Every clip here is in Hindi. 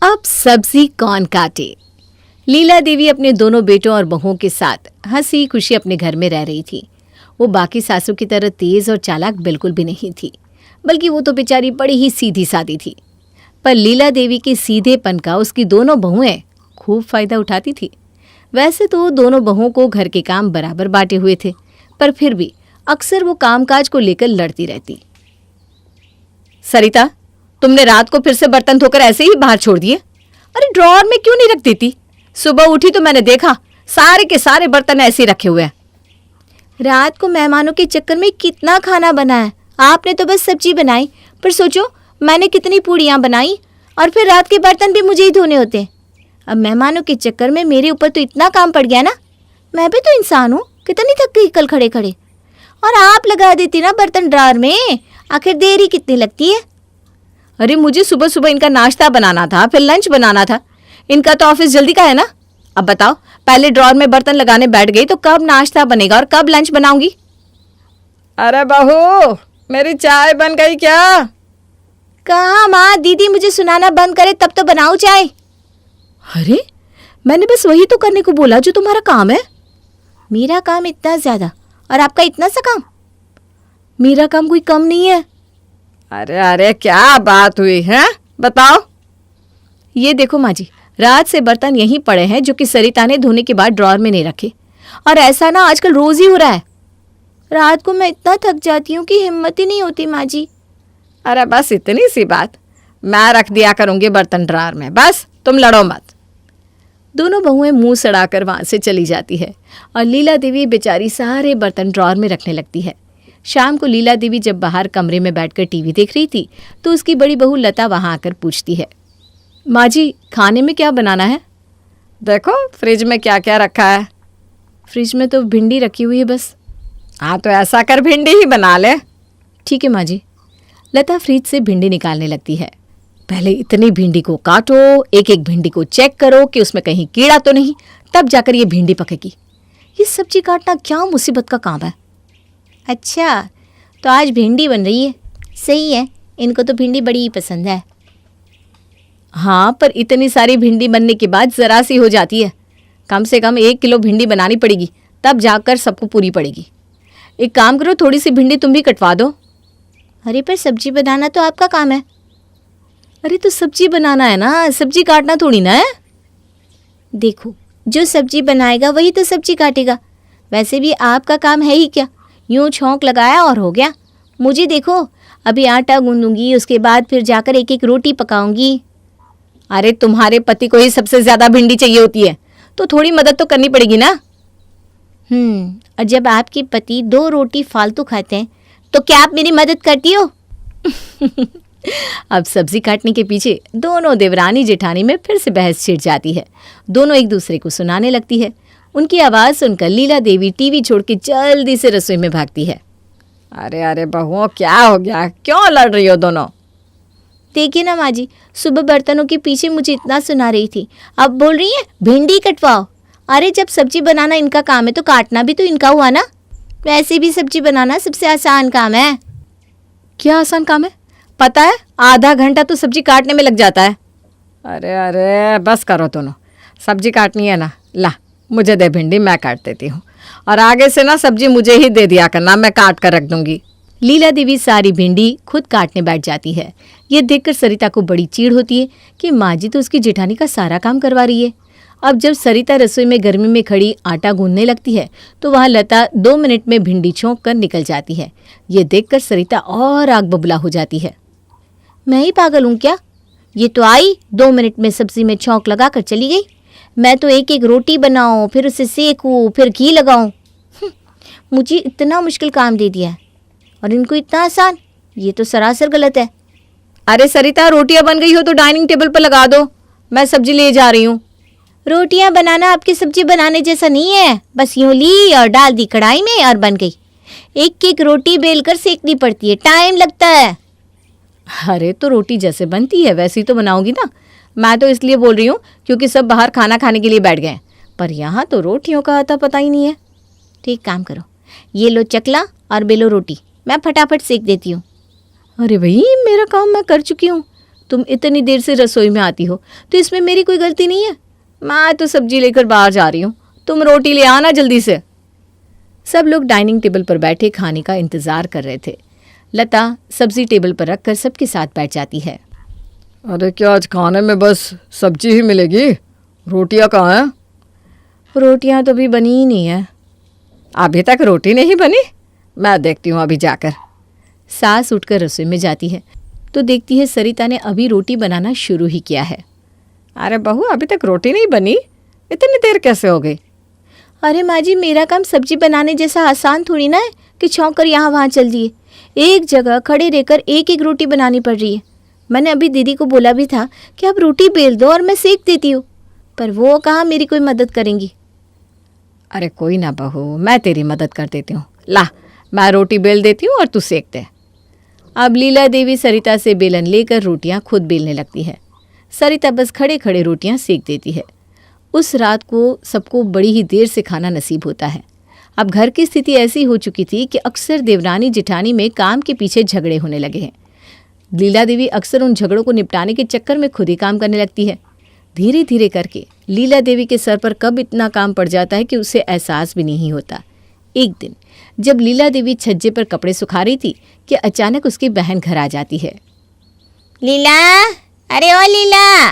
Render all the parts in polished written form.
अब सब्जी कौन काटे। लीला देवी अपने दोनों बेटों और बहुओं के साथ हंसी खुशी अपने घर में रह रही थी। वो बाकी सासू की तरह तेज और चालाक बिल्कुल भी नहीं थी, बल्कि वो तो बेचारी बड़ी ही सीधी सादी थी। पर लीला देवी के सीधेपन का उसकी दोनों बहुएं खूब फायदा उठाती थी। वैसे तो दोनों बहुओं को घर के काम बराबर बांटे हुए थे, पर फिर भी अक्सर वो कामकाज को लेकर लड़ती रहती। सरिता, तुमने रात को फिर से बर्तन धोकर ऐसे ही बाहर छोड़ दिए? अरे ड्रॉअर में क्यों नहीं रख देती? सुबह उठी तो मैंने देखा सारे के सारे बर्तन ऐसे ही रखे हुए हैं। रात को मेहमानों के चक्कर में कितना खाना बना है। आपने तो बस सब्जी बनाई, पर सोचो मैंने कितनी पूड़ियाँ बनाई, और फिर रात के बर्तन भी मुझे ही धोने होते। अब मेहमानों के चक्कर में मेरे ऊपर तो इतना काम पड़ गया ना। मैं भी तो इंसान हूँ, कितनी थक गई कल खड़े खड़े। और आप लगा देती ना बर्तन ड्रॉअर में, आखिर देर ही कितनी लगती है। अरे मुझे सुबह सुबह इनका नाश्ता बनाना था, फिर लंच बनाना था। इनका तो ऑफिस जल्दी का है ना। अब बताओ, पहले ड्रॉअर में बर्तन लगाने बैठ गई तो कब नाश्ता बनेगा और कब लंच बनाऊंगी? अरे बहू, मेरी चाय बन गई क्या? कहाँ माँ, दीदी मुझे सुनाना बंद करे तब तो बनाऊं चाय। अरे मैंने बस वही तो करने को बोला जो तुम्हारा काम है। मेरा काम इतना ज्यादा और आपका इतना सा काम? मेरा काम कोई कम नहीं है। अरे अरे क्या बात हुई है, बताओ। ये देखो माँ जी, रात से बर्तन यहीं पड़े हैं जो कि सरिता ने धोने के बाद ड्रॉअर में नहीं रखे, और ऐसा ना आजकल रोज ही हो रहा है। रात को मैं इतना थक जाती हूँ कि हिम्मत ही नहीं होती माँ जी। अरे बस इतनी सी बात, मैं रख दिया करूंगी बर्तन ड्रॉअर में, बस तुम लड़ो मत। दोनों बहुएं मुंह सड़ाकर वहां से चली जाती है और लीला देवी बेचारी सारे बर्तन ड्रॉअर में रखने लगती है। शाम को लीला देवी जब बाहर कमरे में बैठकर टीवी देख रही थी तो उसकी बड़ी बहू लता वहां आकर पूछती है, माँ जी खाने में क्या बनाना है? देखो फ्रिज में क्या क्या रखा है। फ्रिज में तो भिंडी रखी हुई है बस। हाँ तो ऐसा कर भिंडी ही बना ले। ठीक है माँ जी। लता फ्रिज से भिंडी निकालने लगती है। पहले इतनी भिंडी को काटो, एक एक भिंडी को चेक करो कि उसमें कहीं कीड़ा तो नहीं, तब जाकर ये भिंडी पकेगी। ये सब्जी काटना क्या मुसीबत का काम है। अच्छा, तो आज भिंडी बन रही है। सही है, इनको तो भिंडी बड़ी ही पसंद है। हाँ, पर इतनी सारी भिंडी बनने के बाद ज़रा सी हो जाती है। कम से कम 1 किलो भिंडी बनानी पड़ेगी, तब जाकर सबको पूरी पड़ेगी। एक काम करो, थोड़ी सी भिंडी तुम भी कटवा दो। अरे पर सब्जी बनाना तो आपका काम है। अरे तो सब्जी बनाना है ना, सब्जी काटना थोड़ी ना है। देखो, जो सब्जी बनाएगा वही तो सब्जी काटेगा। वैसे भी आपका काम है ही क्या, यूं छौंक लगाया और हो गया। मुझे देखो, अभी आटा गूंदूंगी, उसके बाद फिर जाकर एक एक रोटी पकाऊंगी। अरे तुम्हारे पति को ही सबसे ज्यादा भिंडी चाहिए होती है, तो थोड़ी मदद तो करनी पड़ेगी ना। और जब आपके पति 2 रोटी फालतू खाते हैं तो क्या आप मेरी मदद करती हो? अब सब्जी काटने के पीछे दोनों देवरानी जेठानी में फिर से बहस छिड़ जाती है। दोनों एक दूसरे को सुनाने लगती है। उनकी आवाज़ सुनकर लीला देवी टीवी छोड़ के जल्दी से रसोई में भागती है। अरे अरे बहुओं, क्या हो गया, क्यों लड़ रही हो दोनों? देखिए ना माँ जी, सुबह बर्तनों के पीछे मुझे इतना सुना रही थी, अब बोल रही है भिंडी कटवाओ। अरे जब सब्जी बनाना इनका काम है तो काटना भी तो इनका हुआ ना। वैसे भी सब्जी बनाना सबसे आसान काम है। क्या आसान काम है? पता है, आधा घंटा तो सब्जी काटने में लग जाता है। अरे अरे बस करो दोनों, सब्जी काटनी है ना, ला मुझे दे भिंडी, मैं काट देती हूँ, और आगे से ना सब्जी मुझे ही दे दिया करना, मैं काट कर रख दूंगी। लीला देवी सारी भिंडी खुद काटने बैठ जाती है। ये देखकर सरिता को बड़ी चिढ़ होती है कि माँ जी तो उसकी जेठानी का सारा काम करवा रही है। अब जब सरिता रसोई में गर्मी में खड़ी आटा गूंदने लगती है तो वहाँ लता 2 मिनट में भिंडी छोंक कर निकल जाती है। ये देखकर सरिता और आग बबूला हो जाती है। मैं ही पागल हूँ क्या? ये तो आई 2 मिनट में सब्जी में छौंक लगा कर चली गई। मैं तो एक एक रोटी बनाऊँ, फिर उसे सेकूँ, फिर घी लगाऊँ। मुझे इतना मुश्किल काम दे दिया है और इनको इतना आसान। ये तो सरासर गलत है। अरे सरिता, रोटियां बन गई हो तो डाइनिंग टेबल पर लगा दो, मैं सब्जी ले जा रही हूँ। रोटियां बनाना आपकी सब्जी बनाने जैसा नहीं है। बस यूं ली और डाल दी कढ़ाई में और बन गई। एक एक रोटी बेलकर सेकनी पड़ती है, टाइम लगता है। अरे तो रोटी जैसे बनती है वैसी तो बनाओगी ना। मैं तो इसलिए बोल रही हूँ क्योंकि सब बाहर खाना खाने के लिए बैठ गए हैं, पर यहाँ तो रोटियों का आता पता ही नहीं है। ठीक काम करो, ये लो चकला और बेलो रोटी, मैं फटाफट सेक देती हूँ। अरे भाई, मेरा काम मैं कर चुकी हूँ, तुम इतनी देर से रसोई में आती हो तो इसमें मेरी कोई गलती नहीं है। मैं तो सब्जी लेकर बाहर जा रही हूँ, तुम रोटी ले आना जल्दी से। सब लोग डाइनिंग टेबल पर बैठे खाने का इंतजार कर रहे थे। लता सब्जी टेबल पर रखकर सबके साथ बैठ जाती है। अरे क्या आज खाने में बस सब्जी ही मिलेगी? रोटियां कहाँ हैं? रोटियां तो अभी बनी ही नहीं है। अभी तक रोटी नहीं बनी? मैं देखती हूँ अभी जाकर। सास उठकर रसोई में जाती है तो देखती है सरिता ने अभी रोटी बनाना शुरू ही किया है। अरे बहू, अभी तक रोटी नहीं बनी? इतनी देर कैसे हो गई? अरे माँ जी, मेरा काम सब्जी बनाने जैसा आसान थोड़ी ना है कि छौंक कर यहाँ वहाँ चल दिए। एक जगह खड़े रहकर एक एक रोटी बनानी पड़ रही है। मैंने अभी दीदी को बोला भी था कि आप रोटी बेल दो और मैं सेक देती हूँ, पर वो कहाँ मेरी कोई मदद करेंगी। अरे कोई ना बहू, मैं तेरी मदद कर देती हूँ। ला, मैं रोटी बेल देती हूँ और तू सेक दे। अब लीला देवी सरिता से बेलन लेकर रोटियां खुद बेलने लगती है। सरिता बस खड़े खड़े रोटियां सेक देती है। उस रात को सबको बड़ी ही देर से खाना नसीब होता है। अब घर की स्थिति ऐसी हो चुकी थी कि अक्सर देवरानी जेठानी में काम के पीछे झगड़े होने लगे हैं। लीला देवी अक्सर उन झगड़ों को निपटाने के चक्कर में खुद ही काम करने लगती है। धीरे धीरे करके लीला देवी के सर पर कब इतना काम पड़ जाता है कि उसे एहसास भी नहीं होता। एक दिन जब लीला देवी छज्जे पर कपड़े सुखा रही थी कि अचानक उसकी बहन घर आ जाती है। लीला, अरे ओ लीला,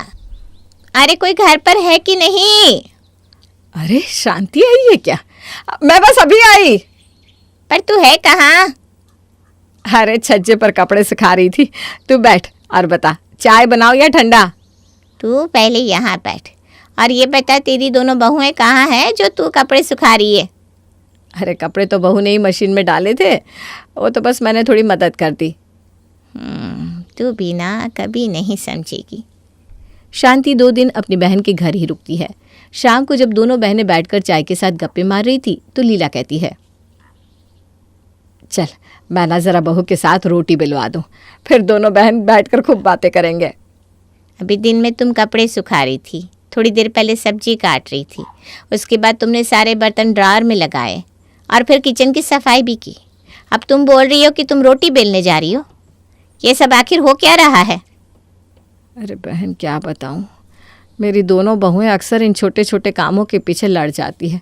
अरे कोई घर पर है कि नहीं? अरे शांति आई है क्या? मैं बस अभी आई। पर तू है कहाँ? अरे छज्जे पर कपड़े सुखा रही थी। तू बैठ और बता, चाय बनाओ या ठंडा? तू पहले यहाँ बैठ और ये बता, तेरी दोनों बहुएं कहाँ हैं जो तू कपड़े सुखा रही है? अरे कपड़े तो बहू ने ही मशीन में डाले थे, वो तो बस मैंने थोड़ी मदद कर दी। तू भी ना कभी नहीं समझेगी। शांति 2 दिन अपनी बहन के घर ही रुकती है। शाम को जब दोनों बहनें बैठकर चाय के साथ गप्पे मार रही थी तो लीला कहती है, चल मैं ना ज़रा बहू के साथ रोटी बिलवा दूँ, फिर दोनों बहन बैठकर खूब बातें करेंगे। अभी दिन में तुम कपड़े सुखा रही थी, थोड़ी देर पहले सब्जी काट रही थी, उसके बाद तुमने सारे बर्तन ड्रावर में लगाए और फिर किचन की सफाई भी की। अब तुम बोल रही हो कि तुम रोटी बेलने जा रही हो। ये सब आखिर हो क्या रहा है? अरे बहन क्या बताऊं, मेरी दोनों बहुएं अक्सर इन छोटे छोटे कामों के पीछे लड़ जाती है,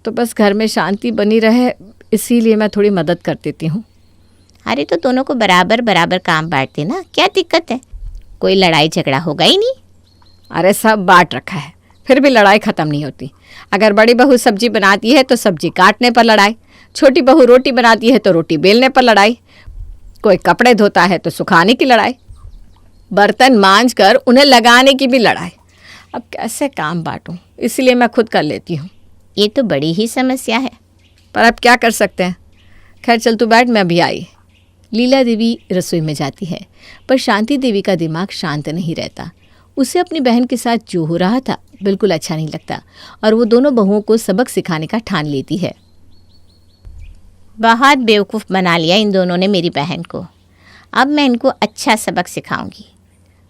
तो बस घर में शांति बनी रहे इसीलिए मैं थोड़ी मदद कर देती हूँ। अरे तो दोनों को बराबर बराबर काम बांट देना, क्या दिक्कत है? कोई लड़ाई झगड़ा होगा ही नहीं। अरे सब बांट रखा है, फिर भी लड़ाई ख़त्म नहीं होती। अगर बड़ी बहू सब्जी बनाती है तो सब्जी काटने पर लड़ाई, छोटी बहू रोटी बनाती है तो रोटी बेलने पर लड़ाई, कोई कपड़े धोता है तो सुखाने की लड़ाई, बर्तन मांज कर उन्हें लगाने की भी लड़ाई। अब कैसे काम बांटूं, इसलिए मैं खुद कर लेती हूँ। ये तो बड़ी ही समस्या है, पर अब क्या कर सकते हैं। खैर चल तू बैठ, मैं अभी आई। लीला देवी रसोई में जाती है, पर शांति देवी का दिमाग शांत नहीं रहता। उसे अपनी बहन के साथ जो हो रहा था बिल्कुल अच्छा नहीं लगता और वो दोनों बहुओं को सबक सिखाने का ठान लेती है। बहुत बेवकूफ़ बना लिया इन दोनों ने मेरी बहन को, अब मैं इनको अच्छा सबक सिखाऊंगी।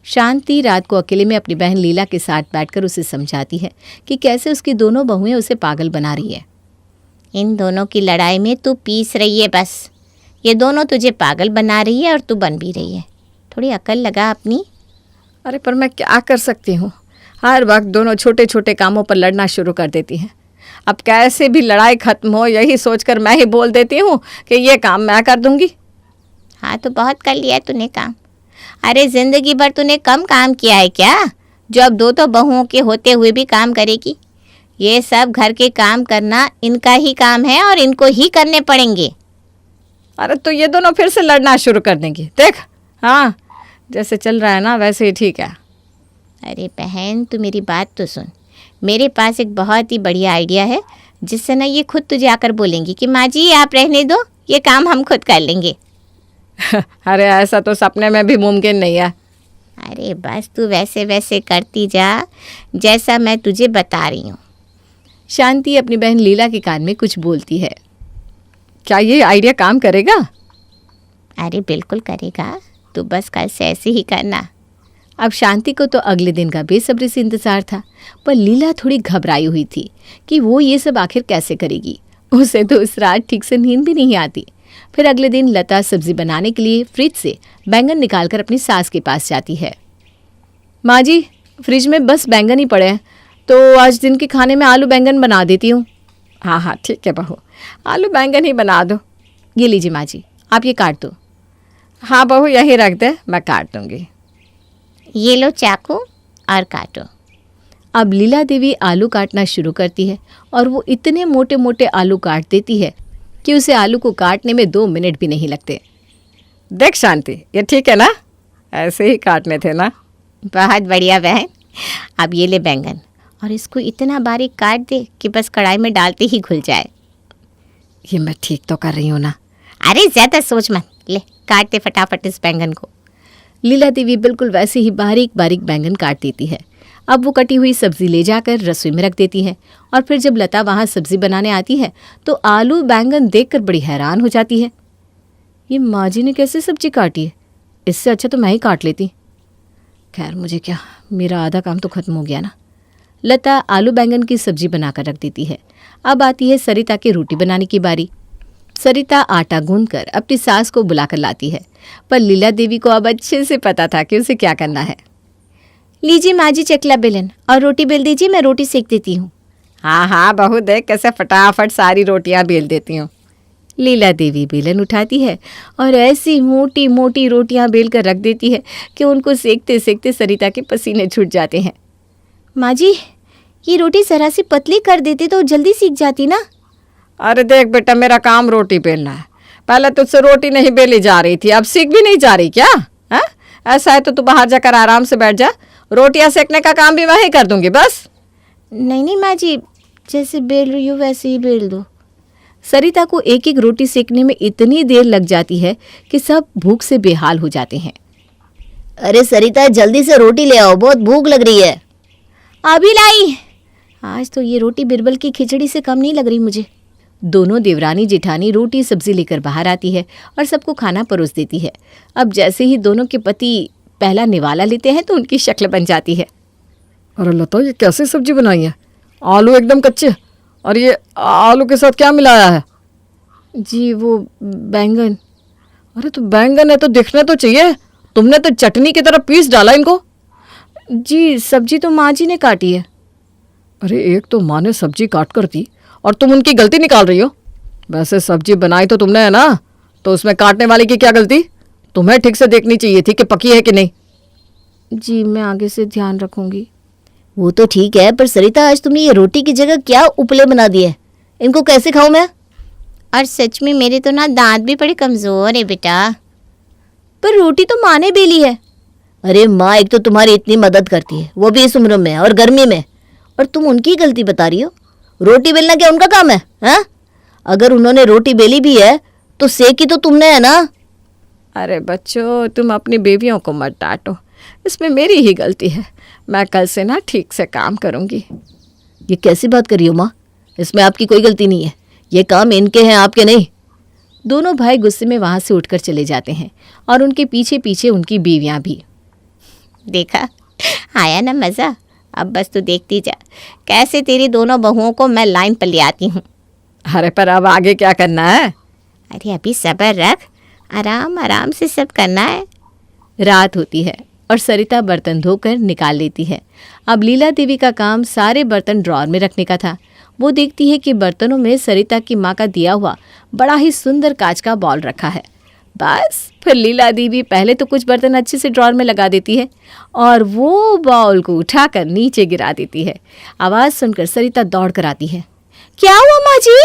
शांति रात को अकेले में अपनी बहन लीला के साथ बैठकर उसे समझाती है कि कैसे उसकी दोनों बहुएं उसे पागल बना रही है। इन दोनों की लड़ाई में तू पीस रही है, बस ये दोनों तुझे पागल बना रही है और तू बन भी रही है। थोड़ी अकल लगा अपनी। अरे पर मैं क्या कर सकती हूँ, हर वक्त दोनों छोटे छोटे कामों पर लड़ना शुरू कर देती हैं। अब कैसे भी लड़ाई खत्म हो यही सोचकर मैं ही बोल देती हूँ कि ये काम मैं कर दूंगी। हाँ तो बहुत कर लिया तूने काम। अरे जिंदगी भर तूने कम काम किया है क्या, जो अब 2 बहुओं के होते हुए भी काम करेगी? ये सब घर के काम करना इनका ही काम है और इनको ही करने पड़ेंगे। अरे तो ये दोनों फिर से लड़ना शुरू कर देंगी, देख। हाँ जैसे चल रहा है ना वैसे ही ठीक है। अरे बहन तू मेरी बात तो सुन, मेरे पास एक बहुत ही बढ़िया आइडिया है जिससे ना ये खुद तुझे आकर बोलेंगी कि माँ जी आप रहने दो, ये काम हम खुद कर लेंगे। अरे ऐसा तो सपने में भी मुमकिन नहीं है। अरे बस तू वैसे वैसे करती जा जैसा मैं तुझे बता रही हूँ। शांति अपनी बहन लीला के कान में कुछ बोलती है। क्या ये आइडिया काम करेगा? अरे बिल्कुल करेगा, तू बस कल से ऐसे ही करना। अब शांति को तो अगले दिन का बेसब्री से इंतज़ार था, पर लीला थोड़ी घबराई हुई थी कि वो ये सब आखिर कैसे करेगी। उसे तो उस रात ठीक से नींद भी नहीं आती। फिर अगले दिन लता सब्जी बनाने के लिए फ्रिज से बैंगन निकालकर अपनी सास के पास जाती है। माँ जी, फ्रिज में बस बैंगन ही पड़े हैं, तो आज दिन के खाने में आलू बैंगन बना देती हूँ। हाँ हाँ ठीक है बहू, आलू बैंगन ही बना दो। ये लीजिए माँ जी, आप ये काट दो। हाँ बहू, यहीं रख दे, मैं काट दूँगी। ये लो चाकू और काटो। अब लीला देवी आलू काटना शुरू करती है और वो इतने मोटे मोटे आलू काट देती है कि उसे आलू को काटने में 2 मिनट भी नहीं लगते। देख शांति, ये ठीक है ना? ऐसे ही काटने थे ना? बहुत बढ़िया बहन। अब ये ले बैंगन और इसको इतना बारीक काट दे कि बस कढ़ाई में डालते ही घुल जाए। ये मैं ठीक तो कर रही हूँ ना? अरे ज़्यादा सोच मत, ले काट दे फटाफट इस बैंगन को। लीला देवी बिल्कुल वैसे ही बारीक बारीक बैंगन काट देती है। अब वो कटी हुई सब्जी ले जाकर रसोई में रख देती है और फिर जब लता वहाँ सब्जी बनाने आती है तो आलू बैंगन देखकर बड़ी हैरान हो जाती है। ये माँ जी ने कैसे सब्जी काटी है? इससे अच्छा तो मैं ही काट लेती। खैर मुझे क्या, मेरा आधा काम तो खत्म हो गया ना। लता आलू बैंगन की सब्जी बनाकर रख देती है। अब आती है सरिता की रोटी बनाने की बारी। सरिता आटा गूंथकर अपनी सास को बुलाकर लाती है, पर लीला देवी को अब अच्छे से पता था कि उसे क्या करना है। लीजिए माँ जी चकला बेलन और रोटी बेल दीजिए, मैं रोटी सेक देती हूँ। हाँ हाँ बहू, देख कैसे फटाफट सारी रोटियां बेल देती हूँ। लीला देवी बेलन उठाती है और ऐसी मोटी मोटी रोटियां बेल कर रख देती है कि उनको सेकते सेकते सरिता के पसीने छूट जाते हैं। माँ जी, ये रोटी ज़रा सी पतली कर देते तो जल्दी सीख जाती ना। अरे देख बेटा, मेरा काम रोटी बेलना है। पहले तुझसे रोटी नहीं बेली जा रही थी, अब सीख भी नहीं जा रही क्या? हाँ, ऐसा है तो तू बाहर जाकर आराम से बैठ जा, रोटियां सेकने का काम भी मैं ही कर दूंगी बस। नहीं नहीं माँ जी, जैसे बेल रही हो वैसे ही बेल दो। सरिता को एक एक रोटी सेकने में इतनी देर लग जाती है कि सब भूख से बेहाल हो जाते हैं। अरे सरिता, जल्दी से रोटी ले आओ, बहुत भूख लग रही है। अभी लाई। आज तो ये रोटी बिरबल की खिचड़ी से कम नहीं लग रही मुझे। दोनों देवरानी जेठानी रोटी सब्जी लेकर बाहर आती है और सबको खाना परोस देती है। अब जैसे ही दोनों के पति पहला निवाला लेते हैं तो उनकी शक्ल बन जाती है। अरे लता, ये कैसे सब्जी बनाई है? आलू एकदम कच्चे, और ये आलू के साथ क्या मिलाया है? जी वो बैंगन। अरे तो बैंगन है तो दिखना तो चाहिए, तुमने तो चटनी की तरह पीस डाला इनको। जी सब्जी तो माँ जी ने काटी है। अरे एक तो माँ ने सब्जी काट कर दी और तुम उनकी गलती निकाल रही हो। वैसे सब्जी बनाई तो तुमने है ना, तो उसमें काटने वाले की क्या गलती? तुम्हें ठीक से देखनी चाहिए थी कि पकी है कि नहीं। जी मैं आगे से ध्यान रखूंगी। वो तो ठीक है, पर सरिता आज तुमने ये रोटी की जगह क्या उपले बना दिए? इनको कैसे खाऊं मैं? और सच में मेरे तो ना दांत भी बड़े कमज़ोर है बेटा। पर रोटी तो माँ ने बेली है। अरे माँ एक तो तुम्हारी इतनी मदद करती है, वो भी इस उम्र में और गर्मी में, और तुम उनकी गलती बता रही हो। रोटी बेलना क्या उनका काम है? हाँ, अगर उन्होंने रोटी बेली भी है तो सेकी तो तुमने है ना। अरे बच्चों, तुम अपनी बेबियों को मत डांटो, इसमें मेरी ही गलती है। मैं कल से ना ठीक से काम करूँगी। ये कैसी बात कर रही हो माँ? इसमें आपकी कोई गलती नहीं है, ये काम इनके हैं, आपके नहीं। दोनों भाई गुस्से में वहाँ से उठकर चले जाते हैं और उनके पीछे पीछे उनकी बीवियाँ भी। देखा, आया ना मज़ा? अब बस तू देखती जा कैसे तेरी दोनों बहुओं को मैं लाइन पर ले आती हूँ। अरे पर अब आगे क्या करना है? अरे अभी सब्र रख, आराम आराम से सब करना है। रात होती है और सरिता बर्तन धोकर निकाल लेती है। अब लीला देवी का काम सारे बर्तन ड्रॉर में रखने का था। वो देखती है कि बर्तनों में सरिता की माँ का दिया हुआ बड़ा ही सुंदर कांच का बॉल रखा है। बस फिर लीला देवी पहले तो कुछ बर्तन अच्छे से ड्रॉर में लगा देती है और वो बॉल को उठाकर नीचे गिरा देती है। आवाज़ सुनकर सरिता दौड़ कर आती है। क्या हुआ माँ जी?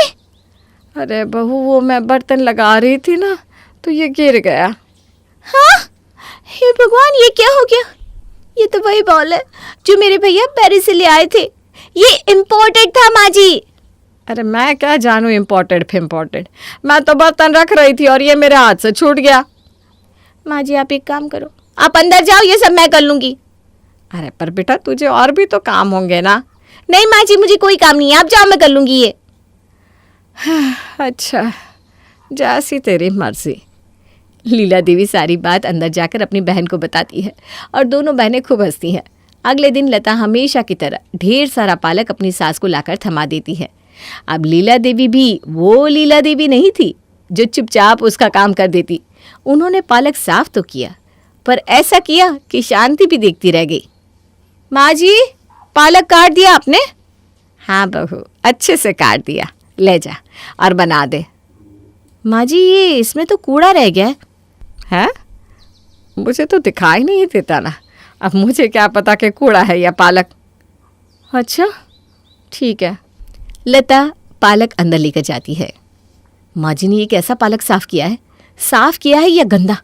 अरे बहू, वो मैं बर्तन लगा रही थी ना तो ये गिर गया। हाँ, हे भगवान, ये क्या हो गया? ये तो वही बॉल है जो मेरे भैया पेरिस से ले आए थे। ये इम्पोर्टेड था माँ जी। अरे मैं क्या जानूँ इम्पोर्टेड फिम्पोर्टेड, मैं तो बर्तन रख रही थी और ये मेरे हाथ से छूट गया। माँ जी आप एक काम करो, आप अंदर जाओ, ये सब मैं कर लूँगी। अरे पर बेटा, तुझे और भी तो काम होंगे ना। नहीं माँ जी, मुझे कोई काम नहीं है, आप जाओ, मैं कर लूँगी ये। अच्छा, जैसी तेरी मर्जी। लीला देवी सारी बात अंदर जाकर अपनी बहन को बताती है और दोनों बहनें खूब हंसती हैं। अगले दिन लता हमेशा की तरह ढेर सारा पालक अपनी सास को लाकर थमा देती है। अब लीला देवी भी वो लीला देवी नहीं थी जो चुपचाप उसका काम कर देती। उन्होंने पालक साफ तो किया, पर ऐसा किया कि शांति भी देखती रह गई। माँ जी, पालक काट दिया आपने? हाँ बहू, अच्छे से काट दिया, ले जा और बना दे। माँ जी, ये इसमें तो कूड़ा रह गया है। हैं? मुझे तो दिखाई नहीं देता ना, अब मुझे क्या पता कि कूड़ा है या पालक। अच्छा ठीक है। लता पालक अंदर लेकर जाती है। माँ जी ने एक ऐसा पालक साफ किया है या गंदा?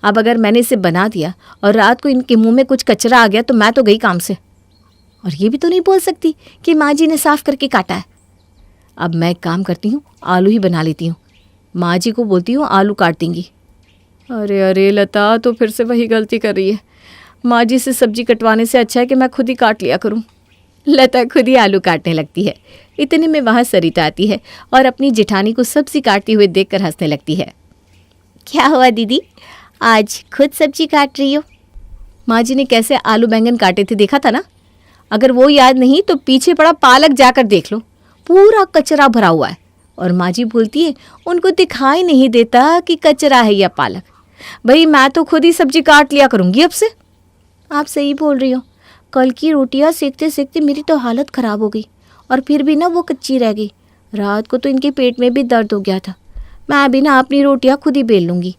अब अगर मैंने इसे बना दिया और रात को इनके मुंह में कुछ कचरा आ गया तो मैं तो गई काम से। और ये भी तो नहीं बोल सकती कि माँ जी ने साफ करके काटा है। अब मैं एक काम करती हूँ, आलू ही बना लेती हूँ। माँ जी को बोलती हूँ आलू काट देंगी। अरे अरे लता, तो फिर से वही गलती कर रही है। माँ जी से सब्जी कटवाने से अच्छा है कि मैं खुद ही काट लिया करूँ। लता खुद ही आलू काटने लगती है। इतने में वहाँ सरिता आती है और अपनी जेठानी को सब्जी काटती हुए देखकर हंसने लगती है। क्या हुआ दीदी, आज खुद सब्जी काट रही हो? माँ जी ने कैसे आलू बैंगन काटे थे देखा था ना? अगर वो याद नहीं तो पीछे पड़ा पालक जाकर देख लो, पूरा कचरा भरा हुआ है। और माँ जी बोलती है उनको दिखाई नहीं देता कि कचरा है या पालक। भाई मैं तो खुद ही सब्जी काट लिया करूँगी अब से। आप सही बोल रही हो, कल की रोटियां सेकते सेकते मेरी तो हालत ख़राब हो गई और फिर भी ना वो कच्ची रह गई। रात को तो इनके पेट में भी दर्द हो गया था। मैं भी ना अपनी रोटियां खुद ही बेल लूँगी।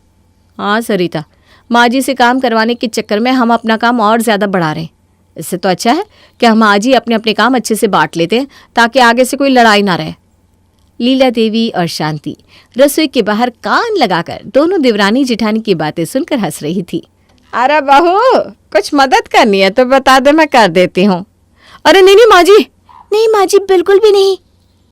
हाँ सरिता, माँ जी से काम करवाने के चक्कर में हम अपना काम और ज़्यादा बढ़ा रहे हैं। इससे तो अच्छा है कि हम आज ही अपने अपने काम अच्छे से बांट लेते हैं ताकि आगे से कोई लड़ाई ना रहे। लीला देवी और शांति रसोई के बाहर कान लगाकर दोनों देवरानी जेठानी की बातें सुनकर हंस रही थी। अरे बहू, कुछ मदद करनी है तो बता दे, मैं कर देती हूँ। अरे नहीं नहीं माँ जी। नहीं माँ जी, बिल्कुल भी नहीं।